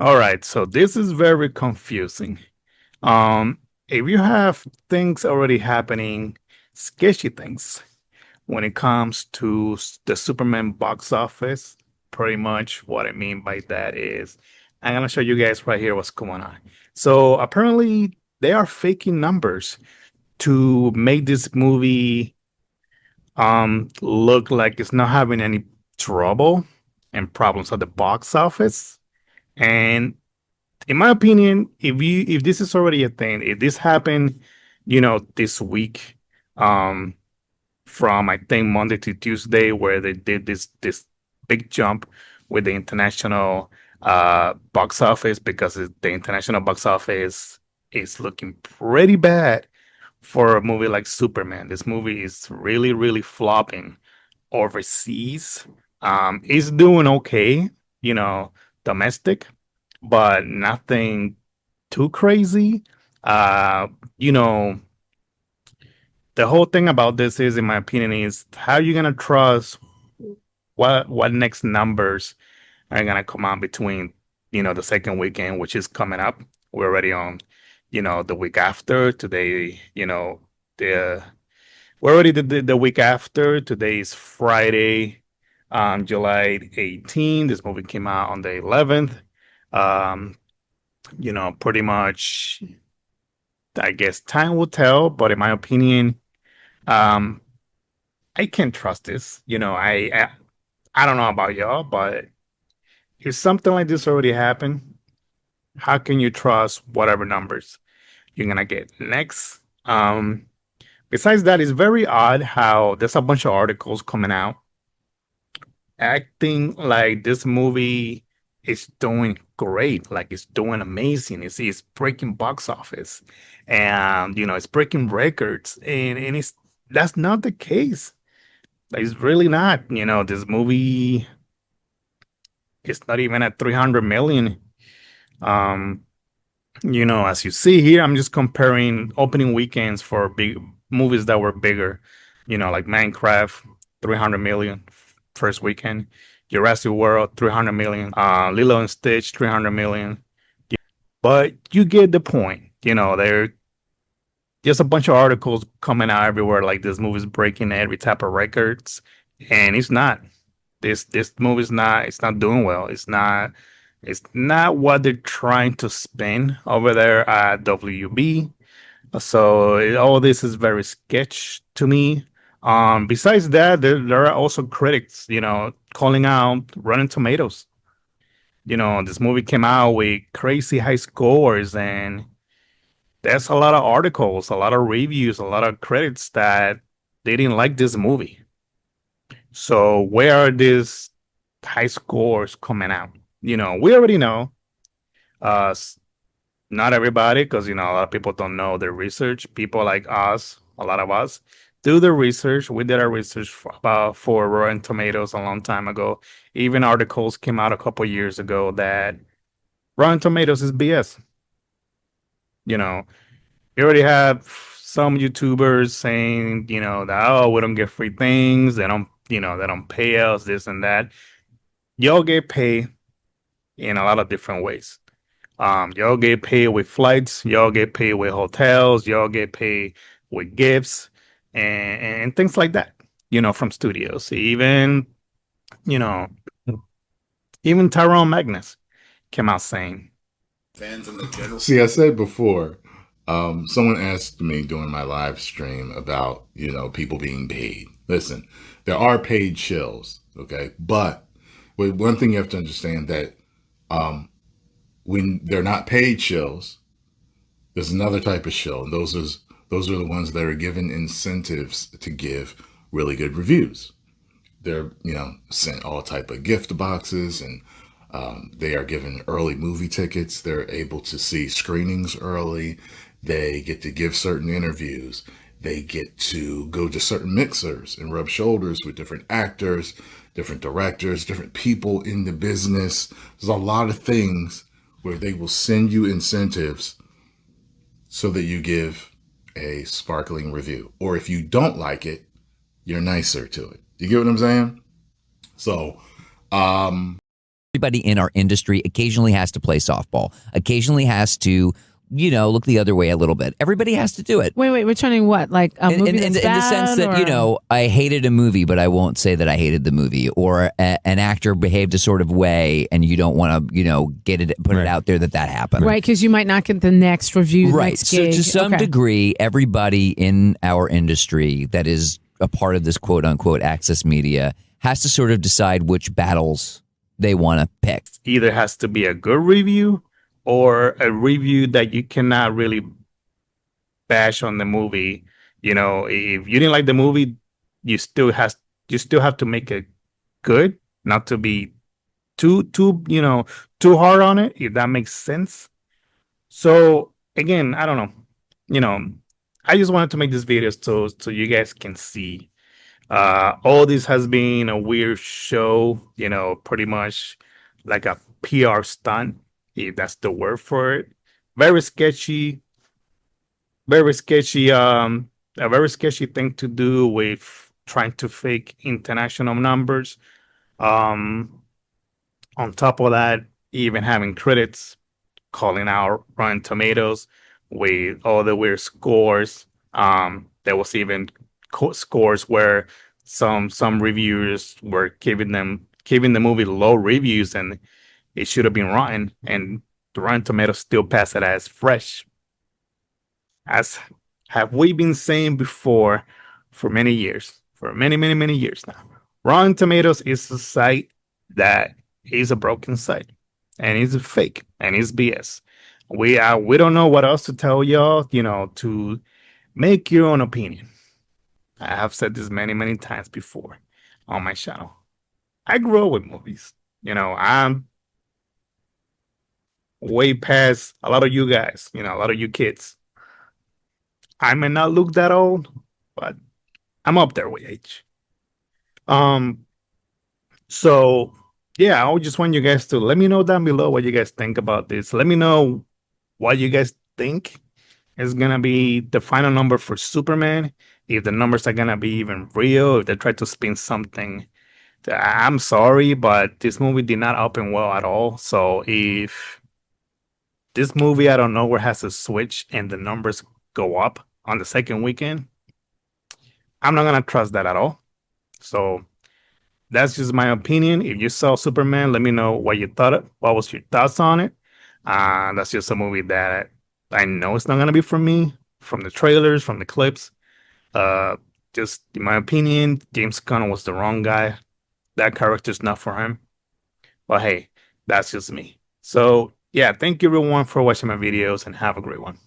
All right, so this is very confusing. If you have things already happening, sketchy things, when it comes to the Superman box office, pretty much what I mean by that is I'm gonna show you guys right here what's going on. So apparently they are faking numbers to make this movie look like it's not having any trouble and problems at the box office. And in my opinion, if this is already a thing, if this happened, this week, um, from I think Monday to Tuesday, where they did this big jump with the international box office because the international box office is looking pretty bad for a movie like Superman. This movie is really, really flopping overseas. It's doing okay, you know, domestic, but nothing too crazy. Uh, you know, the whole thing about this is, in my opinion, is how you gonna trust what next numbers are gonna come out between, the second weekend, which is coming up. We're already on, the week after. Today, the we're already the week after. Today is Friday, July 18th. This movie came out on the 11th. Um, pretty much, I guess time will tell, but in my opinion, um, I can't trust this. I don't know about y'all, but if something like this already happened, how can you trust whatever numbers you're gonna get next? Besides that, it's very odd how there's a bunch of articles coming out acting like this movie is doing great, like it's doing amazing. It's breaking box office, and it's breaking records, and it's that's not the case. Like, it's really not. This movie is not even at 300 million. Um, as you see here, I'm just comparing opening weekends for big movies that were bigger. Like Minecraft, 300 million first weekend. Jurassic World, 300 million. Lilo and Stitch, 300 million. But you get the point. There just a bunch of articles coming out everywhere like this movie's breaking every type of records, and it's not. This movie's not. It's not doing well. It's not. It's not what they're trying to spin over there at WB. So all this is very sketch to me. Besides that, there are also critics, calling out Rotten Tomatoes. This movie came out with crazy high scores, and there's a lot of articles, a lot of reviews, a lot of critics that they didn't like this movie. So where are these high scores coming out? We already know. Uh, Not everybody, because a lot of people don't know their research. People like us, a lot of us, do the research. We did our research for Rotten Tomatoes a long time ago. Even articles came out a couple years ago that Rotten Tomatoes is BS. You know, you already have some YouTubers saying, that we don't get free things. They don't pay us this and that. Y'all get paid in a lot of different ways. Y'all get paid with flights, y'all get paid with hotels, y'all get paid with gifts and things like that, from studios. You know, even Tyrone Magnus came out saying, Fans in the general. See, I said before, someone asked me during my live stream about, people being paid. Listen, there are paid shills, okay? But one thing you have to understand that when they're not paid shills, there's another type of shill. And those are the ones that are given incentives to give really good reviews. They're, sent all type of gift boxes, and they are given early movie tickets. They're able to see screenings early. They get to give certain interviews. They get to go to certain mixers and rub shoulders with different actors, different directors, different people in the business. There's a lot of things where they will send you incentives so that you give a sparkling review. Or if you don't like it, you're nicer to it. You get what I'm saying? So, Everybody in our industry occasionally has to play softball, occasionally has to, look the other way a little bit. Everybody has to do it. Wait, returning what? Like a movie that's In the sense bad, that, or I hated a movie, but I won't say that I hated the movie, or an actor behaved a sort of way and you don't want to, put it out there that happened. right? Because you might not get the next review, Right. next So gig. to some Okay. degree, everybody in our industry that is a part of this quote unquote access media has to sort of decide which battles they want to pick. Either has to be a good review or a review that you cannot really bash on the movie. If you didn't like the movie, you still have to make it good, not to be too hard on it, if that makes sense. So again, I don't know. You know, I just wanted to make this video so you guys can see. All this has been a weird show, pretty much like a PR stunt, if that's the word for it. Very sketchy, very sketchy, a very sketchy thing to do with trying to fake international numbers. Um, on top of that, even having critics calling out Rotten Tomatoes with all the weird scores. There was even scores where some reviewers were giving the movie low reviews, and it should have been rotten, and the Rotten Tomatoes still pass it as fresh. As have we been saying before for many years, for many years now. Rotten Tomatoes is a site that is a broken site, and it's fake, and it's BS. We don't know what else to tell y'all, to make your own opinion. I have said this many times before on my channel. I grew up with movies. I'm way past a lot of you guys, a lot of you kids. I may not look that old, but I'm up there with age. Um, so yeah, I just want you guys to let me know down below what you guys think about this. Let me know what you guys think is gonna be the final number for Superman. If the numbers are gonna be even real, if they try to spin something. I'm sorry, but this movie did not open well at all. So if this movie out of nowhere has a switch and the numbers go up on the second weekend, I'm not gonna trust that at all. So that's just my opinion. If you saw Superman, let me know what you thought. What was your thoughts on it? That's just a movie that I know it's not gonna be for me. From the trailers, from the clips, uh, just in my opinion, James Gunn was the wrong guy. That character's not for him. But hey, that's just me. So yeah, thank you everyone for watching my videos and have a great one.